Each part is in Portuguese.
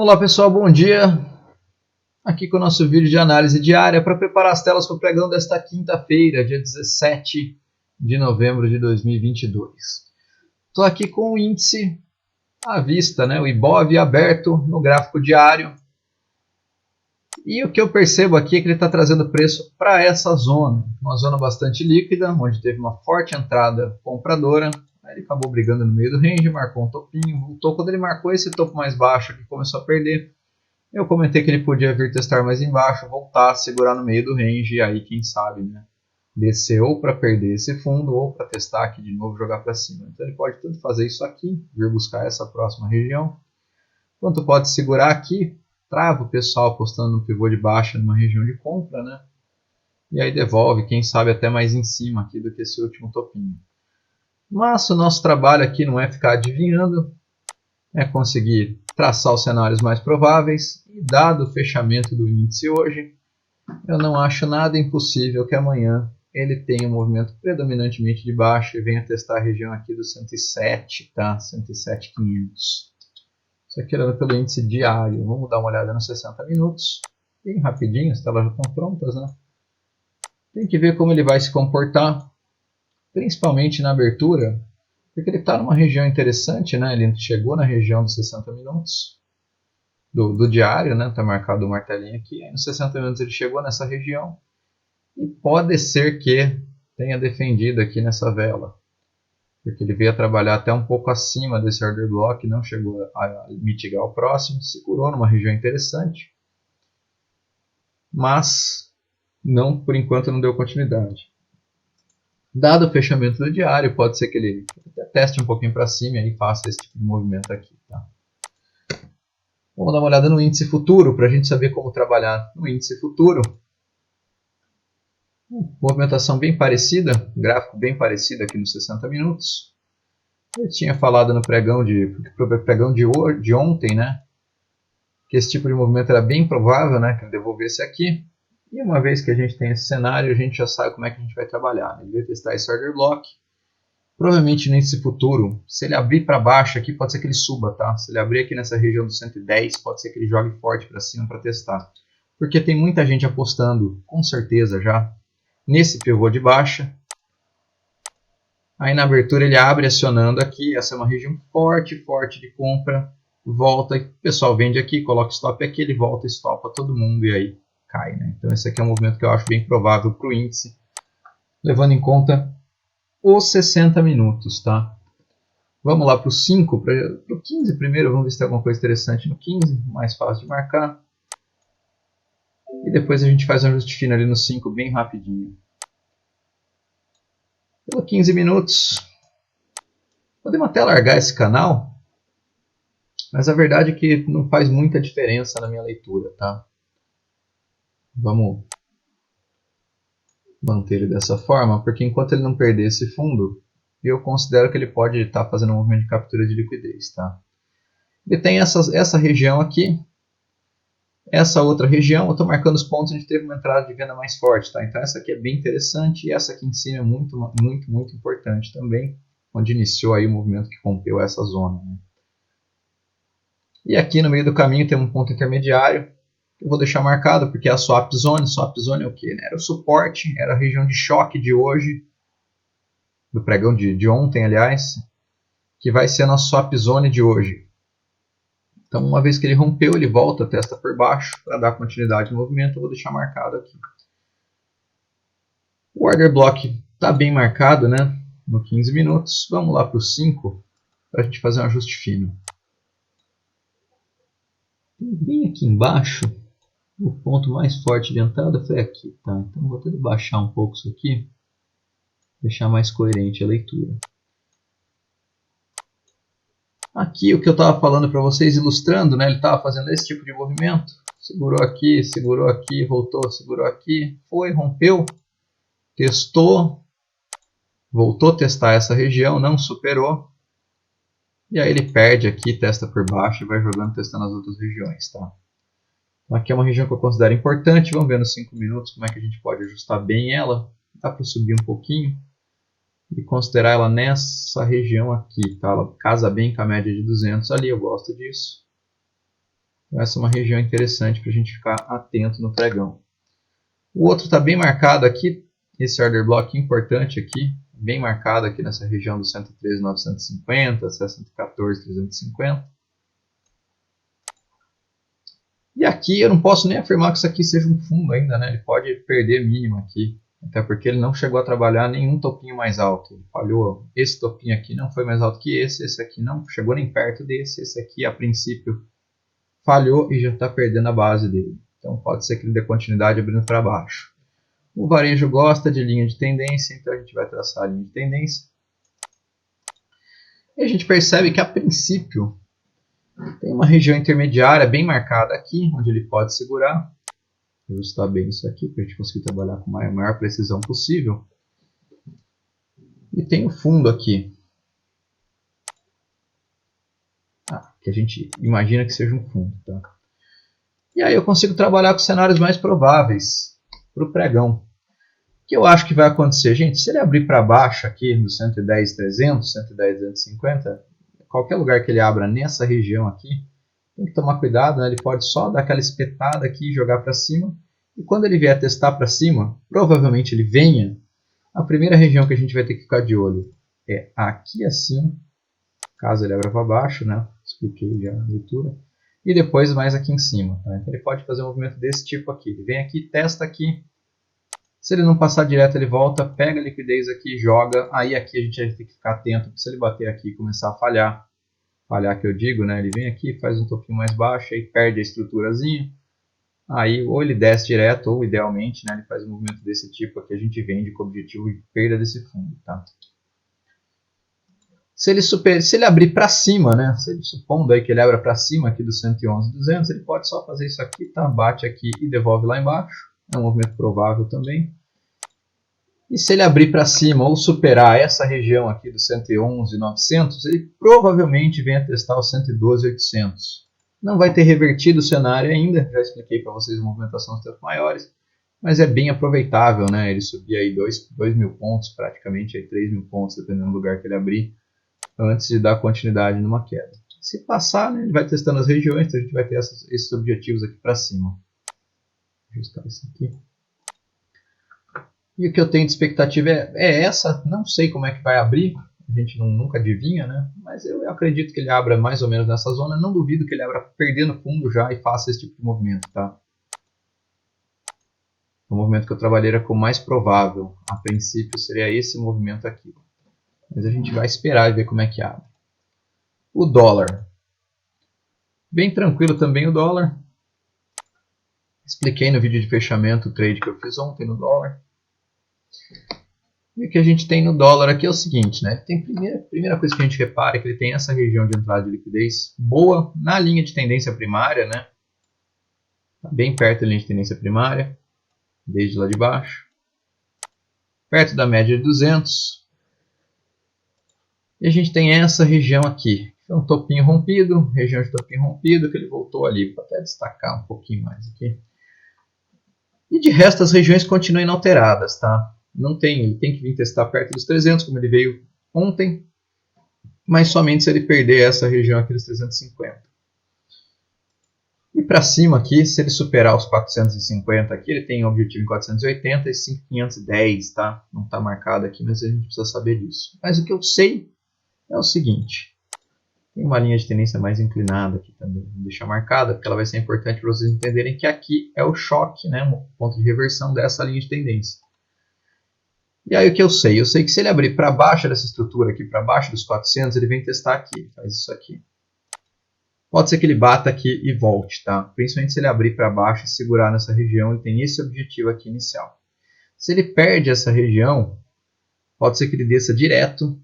Olá pessoal, bom dia. Aqui com o nosso vídeo de análise diária para preparar as telas para o pregão desta quinta-feira, dia 17 de novembro de 2022. Estou aqui com o índice à vista, o IBOV aberto no gráfico diário. E o que eu percebo aqui é que ele está trazendo preço para essa zona, uma zona bastante líquida, onde teve uma forte entrada compradora. Ele acabou brigando no meio do range, marcou um topinho, voltou. Quando ele marcou esse topo mais baixo aqui, começou a perder. Eu comentei que ele podia vir testar mais embaixo, voltar, segurar no meio do range e aí, quem sabe, descer ou para perder esse fundo ou para testar aqui de novo, jogar para cima. Então ele pode tanto fazer isso aqui, vir buscar essa próxima região, quanto pode segurar aqui, trava o pessoal apostando no pivô de baixa numa região de compra, e aí devolve, quem sabe até mais em cima aqui do que esse último topinho. Mas o nosso trabalho aqui não é ficar adivinhando, é conseguir traçar os cenários mais prováveis. E dado o fechamento do índice hoje, eu não acho nada impossível que amanhã ele tenha um movimento predominantemente de baixa e venha testar a região aqui do 107, tá? 107.500. Isso aqui olhando pelo índice diário. Vamos dar uma olhada nos 60 minutos. Bem rapidinho, as telas já estão prontas, Tem que ver como ele vai se comportar, principalmente na abertura, porque ele está numa região interessante, Ele chegou na região dos 60 minutos do diário, Está marcado o martelinho aqui. Aí nos 60 minutos ele chegou nessa região e pode ser que tenha defendido aqui nessa vela, porque ele veio a trabalhar até um pouco acima desse order block, não chegou a mitigar o próximo, segurou numa região interessante, mas não, por enquanto não deu continuidade. Dado o fechamento do diário, pode ser que ele até teste um pouquinho para cima e aí faça esse tipo de movimento aqui. Tá? Vamos dar uma olhada no índice futuro para a gente saber como trabalhar no índice futuro. Movimentação bem parecida, gráfico bem parecido aqui nos 60 minutos. Eu tinha falado no pregão de ontem, que esse tipo de movimento era bem provável, que ele devolvesse aqui. E uma vez que a gente tem esse cenário, a gente já sabe como é que a gente vai trabalhar. Ele vai testar esse order block. Provavelmente no índice futuro, se ele abrir para baixo aqui, pode ser que ele suba, tá? Se ele abrir aqui nessa região do 110, pode ser que ele jogue forte para cima para testar. Porque tem muita gente apostando, com certeza já, nesse pivô de baixa. Aí na abertura ele abre acionando aqui, essa é uma região forte de compra. Volta, o pessoal vende aqui, coloca stop aqui, ele volta e stopa todo mundo e aí cai, Então esse aqui é um movimento que eu acho bem provável para o índice, levando em conta os 60 minutos, tá? Vamos lá para o 5, para o 15 primeiro, vamos ver se tem alguma coisa interessante no 15, mais fácil de marcar. E depois a gente faz um ajuste fino ali no 5 bem rapidinho. Pelo 15 minutos, podemos até largar esse canal, mas a verdade é que não faz muita diferença na minha leitura, tá? Vamos manter ele dessa forma, porque enquanto ele não perder esse fundo, eu considero que ele pode estar fazendo um movimento de captura de liquidez, tá? Ele tem essa região aqui, essa outra região, eu estou marcando os pontos onde teve uma entrada de venda mais forte, tá? Então essa aqui é bem interessante e essa aqui em cima é muito importante também, onde iniciou aí o movimento que rompeu essa zona. E aqui no meio do caminho tem um ponto intermediário, que eu vou deixar marcado porque é a swap zone. Swap zone é o que? Era o suporte, era a região de choque de hoje, do pregão de ontem, aliás, que vai ser a nossa swap zone de hoje. Então, uma vez que ele rompeu, ele volta, testa por baixo, para dar continuidade no movimento, eu vou deixar marcado aqui. O order block está bem marcado, no 15 minutos. Vamos lá para o 5, para a gente fazer um ajuste fino. Bem aqui embaixo, o ponto mais forte de entrada foi aqui, tá? Então, vou tentar baixar um pouco isso aqui, deixar mais coerente a leitura. Aqui o que eu estava falando para vocês, ilustrando, ele estava fazendo esse tipo de movimento, segurou aqui, voltou, segurou aqui, foi, rompeu, testou, voltou a testar essa região, não superou, e aí ele perde aqui, testa por baixo e vai jogando, testando as outras regiões, tá? Então aqui é uma região que eu considero importante, vamos ver nos 5 minutos como é que a gente pode ajustar bem ela, dá para subir um pouquinho. E considerar ela nessa região aqui, tá? Ela casa bem com a média de 200 ali, eu gosto disso. Então, essa é uma região interessante para a gente ficar atento no pregão. O outro está bem marcado aqui, esse order block importante aqui, bem marcado aqui nessa região do 113.950, 114.350. E aqui eu não posso nem afirmar que isso aqui seja um fundo ainda, né? Ele pode perder mínimo aqui, até porque ele não chegou a trabalhar nenhum topinho mais alto. Ele falhou, esse topinho aqui não foi mais alto que esse aqui não chegou nem perto desse, esse aqui a princípio falhou e já está perdendo a base dele. Então pode ser que ele dê continuidade abrindo para baixo. O varejo gosta de linha de tendência, então a gente vai traçar a linha de tendência. E a gente percebe que a princípio tem uma região intermediária bem marcada aqui, onde ele pode segurar. Vou ajustar bem isso aqui para a gente conseguir trabalhar com a maior precisão possível. E tem o fundo aqui, que a gente imagina que seja um fundo. Tá? E aí eu consigo trabalhar com cenários mais prováveis para o pregão. O que eu acho que vai acontecer? Gente, se ele abrir para baixo aqui no 110.300, 110.250, qualquer lugar que ele abra nessa região aqui, tem que tomar cuidado, né? Ele pode só dar aquela espetada aqui e jogar para cima. E quando ele vier testar para cima, provavelmente ele venha. A primeira região que a gente vai ter que ficar de olho é aqui assim, caso ele abra para baixo, né? Expliquei já a leitura. E depois mais aqui em cima. Tá? Então ele pode fazer um movimento desse tipo aqui. Ele vem aqui, testa aqui. Se ele não passar direto, ele volta, pega a liquidez aqui, joga. Aí aqui a gente vai ter que ficar atento, porque se ele bater aqui e começar a falhar que eu digo, né? Ele vem aqui, faz um topinho mais baixo, aí perde a estruturazinha. Aí ou ele desce direto, ou idealmente, né, ele faz um movimento desse tipo aqui, a gente vende com o objetivo de perda desse fundo. Tá? Se ele abrir para cima, né, se ele, supondo aí que ele abra para cima aqui do 111.200, ele pode só fazer isso aqui, tá? Bate aqui e devolve lá embaixo. É um movimento provável também. E se ele abrir para cima ou superar essa região aqui do 111.900, ele provavelmente venha testar o 112.800. Não vai ter revertido o cenário ainda, já expliquei para vocês a movimentação dos tempos maiores, mas é bem aproveitável, né? Ele subir aí 2.000 pontos, praticamente aí 3.000 pontos, dependendo do lugar que ele abrir, antes de dar continuidade numa queda. Se passar, né, ele vai testando as regiões, então a gente vai ter esses objetivos aqui para cima. Vou ajustar isso aqui. E o que eu tenho de expectativa é essa, não sei como é que vai abrir, a gente nunca adivinha, né? Mas eu acredito que ele abra mais ou menos nessa zona, não duvido que ele abra perdendo fundo já e faça esse tipo de movimento, tá? O movimento que eu trabalharia como mais provável, a princípio, seria esse movimento aqui. Mas a gente vai esperar e ver como é que abre. O dólar. Bem tranquilo também o dólar. Expliquei no vídeo de fechamento o trade que eu fiz ontem no dólar. E o que a gente tem no dólar aqui é o seguinte, né? Tem primeira coisa que a gente repara é que ele tem essa região de entrada de liquidez boa na linha de tendência primária, né? Tá bem perto da linha de tendência primária, desde lá de baixo. Perto da média de 200. E a gente tem essa região aqui, que é um topinho rompido, região de topinho rompido, que ele voltou ali. Vou até destacar um pouquinho mais aqui. E de resto as regiões continuam inalteradas, tá? Não tem, ele tem que vir testar perto dos 300, como ele veio ontem, mas somente se ele perder essa região aqui dos 350. E para cima aqui, se ele superar os 450 aqui, ele tem um objetivo em 480 e 510, tá? Não está marcado aqui, mas a gente precisa saber disso. Mas o que eu sei é o seguinte, tem uma linha de tendência mais inclinada aqui também, vou deixar marcada, porque ela vai ser importante para vocês entenderem que aqui é o choque, né, um ponto de reversão dessa linha de tendência. E aí o que eu sei? Eu sei que se ele abrir para baixo dessa estrutura aqui, para baixo dos 400, ele vem testar aqui, ele faz isso aqui. Pode ser que ele bata aqui e volte, tá? Principalmente se ele abrir para baixo e segurar nessa região, ele tem esse objetivo aqui inicial. Se ele perde essa região, pode ser que ele desça direto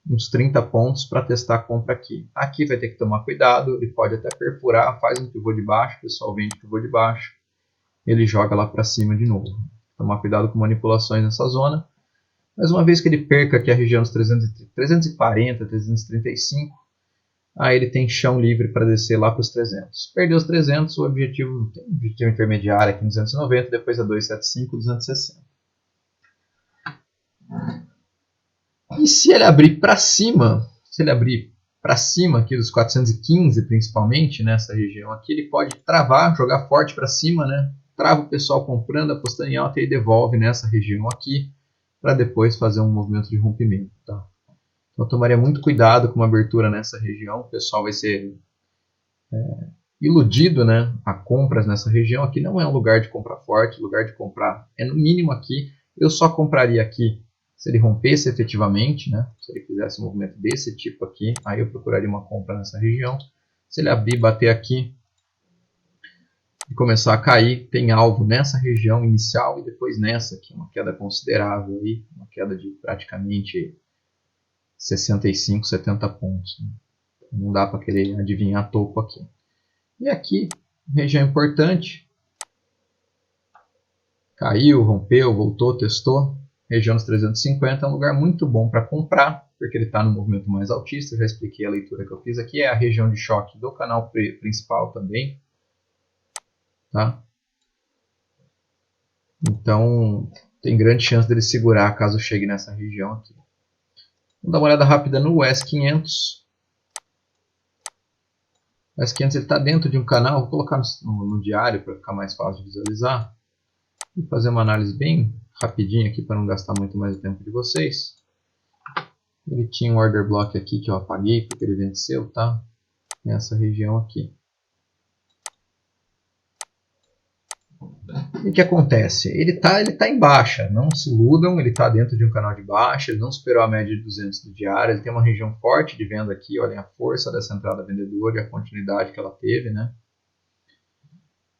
uns 30 pontos para testar a compra aqui. Aqui vai ter que tomar cuidado, ele pode até perfurar, faz um pivô de baixo, o pessoal vende pivô de baixo, ele joga lá para cima de novo. Tomar cuidado com manipulações nessa zona. Mas uma vez que ele perca aqui a região dos 340, 335, aí ele tem chão livre para descer lá para os 300. Perdeu os 300, o objetivo intermediário aqui em 290, depois a 275, 260. E se ele abrir para cima, se ele abrir para cima aqui dos 415 principalmente, nessa região aqui, ele pode travar, jogar forte para cima, né? Trava o pessoal comprando, apostando em alta e devolve nessa região aqui para depois fazer um movimento de rompimento, tá? Então eu tomaria muito cuidado com uma abertura nessa região, o pessoal vai ser iludido, né, a compras nessa região. Aqui não é um lugar de comprar forte, lugar de comprar é no mínimo aqui. Eu só compraria aqui se ele rompesse efetivamente, né, se ele fizesse um movimento desse tipo aqui, aí eu procuraria uma compra nessa região. Se ele abrir, bater aqui e começar a cair, tem alvo nessa região inicial e depois nessa aqui, uma queda considerável aí, uma queda de praticamente 65, 70 pontos, né? Não dá para querer adivinhar topo aqui. E aqui, região importante, caiu, rompeu, voltou, testou. Região dos 350 é um lugar muito bom para comprar, porque ele está no movimento mais altista. Eu já expliquei a leitura que eu fiz aqui. É a região de choque do canal principal também. Tá? Então, tem grande chance dele segurar caso chegue nessa região aqui. Vamos dar uma olhada rápida no US500. O US500 está dentro de um canal. Vou colocar no diário para ficar mais fácil de visualizar. E fazer uma análise bem rapidinha aqui para não gastar muito mais o tempo de vocês. Ele tinha um order block aqui que eu apaguei porque ele venceu, tá? Nessa região aqui. E o que acontece? Ele tá em baixa, não se iludam, ele está dentro de um canal de baixa, ele não superou a média de 200 do diário, ele tem uma região forte de venda aqui, olhem a força dessa entrada vendedora e a continuidade que ela teve, né?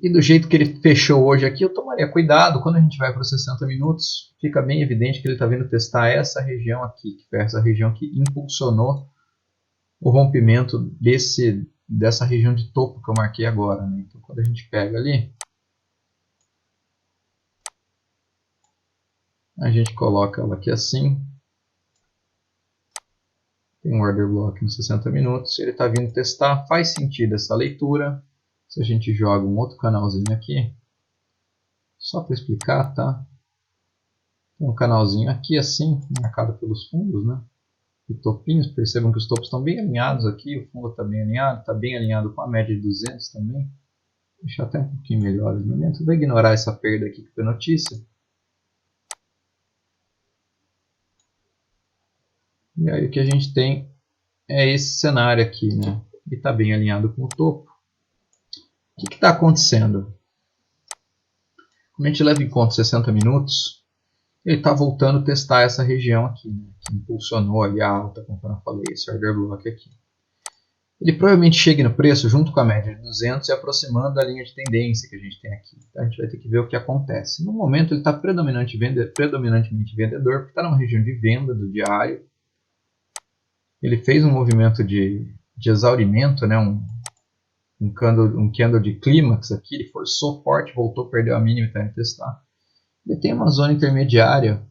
E do jeito que ele fechou hoje aqui, eu tomaria cuidado. Quando a gente vai para os 60 minutos, fica bem evidente que ele está vindo testar essa região aqui, que foi essa região que impulsionou o rompimento dessa região de topo que eu marquei agora, né? Então, quando a gente pega ali, a gente coloca ela aqui assim. Tem um order block nos 60 minutos. Ele está vindo testar. Faz sentido essa leitura. Se a gente joga um outro canalzinho aqui, só para explicar, tá? Tem um canalzinho aqui assim, marcado pelos fundos, né? E topinhos, percebam que os topos estão bem alinhados aqui, o fundo está bem alinhado, está bem alinhado com a média de 200 também. Deixa até um pouquinho melhor o alinhamento. Vou ignorar essa perda aqui que foi notícia. E aí o que a gente tem é esse cenário aqui, né? Ele está bem alinhado com o topo. O que está acontecendo? Quando a gente leva em conta 60 minutos, ele está voltando a testar essa região aqui, né? Que impulsionou aí a alta, como eu falei, esse order block aqui. Ele provavelmente chegue no preço junto com a média de 200 e aproximando da linha de tendência que a gente tem aqui. Então a gente vai ter que ver o que acontece. No momento ele está predominantemente vendedor, porque está numa região de venda do diário. Ele fez um movimento de exaurimento, né? um candle de clímax aqui, ele forçou forte, voltou, perdeu a mínima e está indo testar. Ele tem uma zona intermediária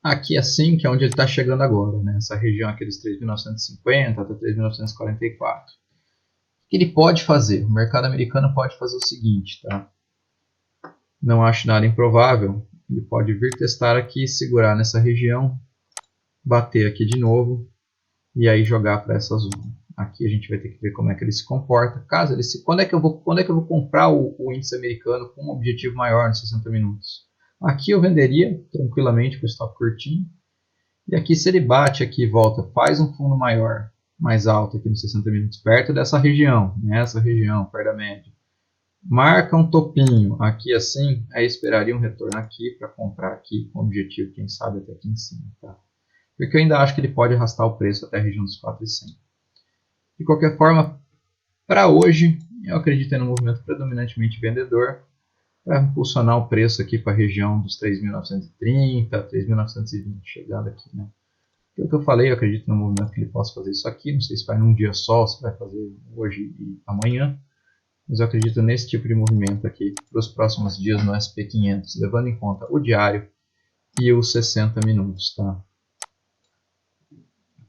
aqui assim, que é onde ele está chegando agora, né? Essa região aqui dos 3.950 até 3.944. O que ele pode fazer? O mercado americano pode fazer o seguinte, tá? Não acho nada improvável. Ele pode vir testar aqui, segurar nessa região, bater aqui de novo e aí jogar para essa zona. Aqui a gente vai ter que ver como é que ele se comporta. Quando é que eu vou comprar o índice americano com um objetivo maior nos 60 minutos? Aqui eu venderia tranquilamente com o stop curtinho. E aqui se ele bate aqui e volta, faz um fundo maior, mais alto aqui nos 60 minutos, perto dessa região, nessa região, perto da média. Marca um topinho aqui assim, aí esperaria um retorno aqui para comprar aqui com o objetivo, quem sabe até aqui em cima. Tá? Porque eu ainda acho que ele pode arrastar o preço até a região dos 4.100. De qualquer forma, para hoje, eu acredito em um movimento predominantemente vendedor para impulsionar o preço aqui para a região dos 3.930, 3.920, chegando aqui. Né? Pelo que eu falei, eu acredito no movimento que ele possa fazer isso aqui. Não sei se vai num dia só, se vai fazer hoje e amanhã. Mas eu acredito nesse tipo de movimento aqui para os próximos dias no SP500, levando em conta o diário e os 60 minutos. Tá?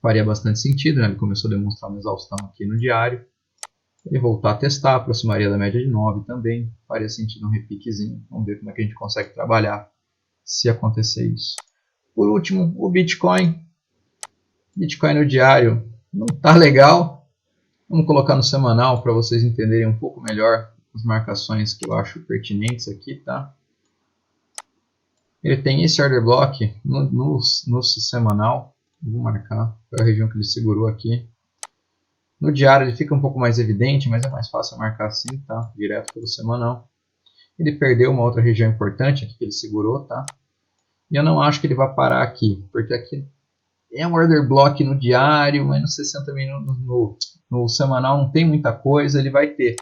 Faria bastante sentido, né? Ele começou a demonstrar uma exaustão aqui no diário. Ele voltar a testar, aproximaria da média de 9 também. Faria sentido um repiquezinho. Vamos ver como é que a gente consegue trabalhar se acontecer isso. Por último, o Bitcoin. Bitcoin no diário não está legal. Vamos colocar no semanal para vocês entenderem um pouco melhor as marcações que eu acho pertinentes aqui, tá? Ele tem esse order block no semanal. Vou marcar, foi a região que ele segurou aqui. No diário ele fica um pouco mais evidente, mas é mais fácil marcar assim, tá? Direto pelo semanal. Ele perdeu uma outra região importante aqui que ele segurou, tá? E eu não acho que ele vai parar aqui, porque aqui é um order block no diário, mas no 60 minutos no semanal não tem muita coisa. Ele vai ter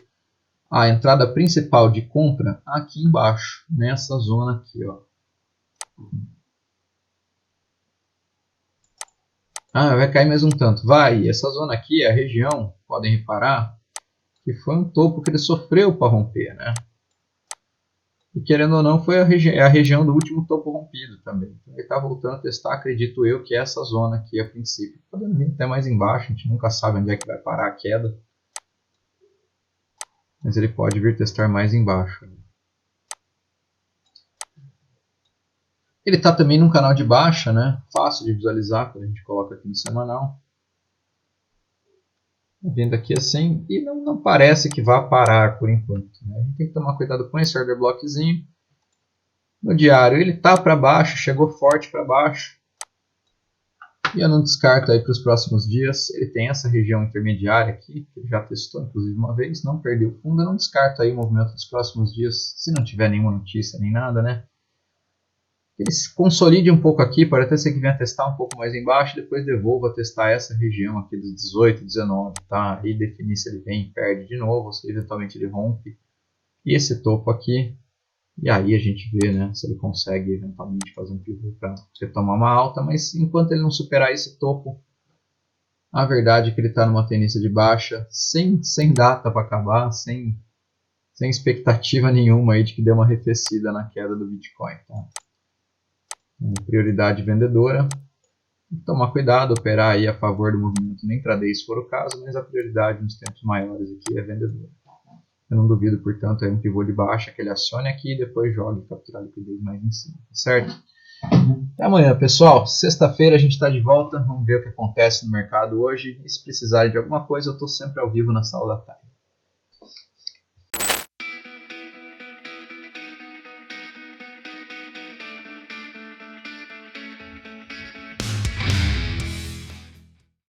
a entrada principal de compra aqui embaixo, nessa zona aqui, ó. Vai cair mais um tanto. Vai, essa zona aqui é a região, podem reparar, que foi um topo que ele sofreu para romper, né? E querendo ou não, foi a região do último topo rompido também. Então, ele está voltando a testar, acredito eu, que é essa zona aqui a princípio. Podendo vir até mais embaixo, a gente nunca sabe onde é que vai parar a queda. Mas ele pode vir testar mais embaixo. Ele está também num canal de baixa, né? Fácil de visualizar quando a gente coloca aqui no semanal. Vindo aqui assim, e não parece que vá parar por enquanto, né? A gente tem que tomar cuidado com esse order blockzinho. No diário ele está para baixo, chegou forte para baixo. E eu não descarto aí para os próximos dias. Ele tem essa região intermediária aqui, que ele já testou inclusive uma vez, não perdeu fundo. Eu não descarto aí o movimento dos próximos dias, se não tiver nenhuma notícia nem nada, né? Ele se consolide um pouco aqui, pode até ser que venha testar um pouco mais embaixo, depois devolva a testar essa região aqui dos 18, 19, tá? Aí definir se ele vem e perde de novo, ou se eventualmente ele rompe. E esse topo aqui, e aí a gente vê, né, se ele consegue eventualmente fazer um pivô para retomar uma alta, mas enquanto ele não superar esse topo, a verdade é que ele está numa tendência de baixa, sem data para acabar, sem expectativa nenhuma aí de que dê uma arrefecida na queda do Bitcoin, tá? Prioridade vendedora, tomar cuidado, operar aí a favor do movimento no intraday se for o caso, mas a prioridade nos tempos maiores aqui é vendedora. Eu não duvido, portanto, é um pivô de baixa que ele acione aqui e depois jogue e capturar liquidez mais em cima, certo? Até amanhã, pessoal. Sexta-feira a gente está de volta, vamos ver o que acontece no mercado hoje e se precisarem de alguma coisa eu estou sempre ao vivo na sala da tarde.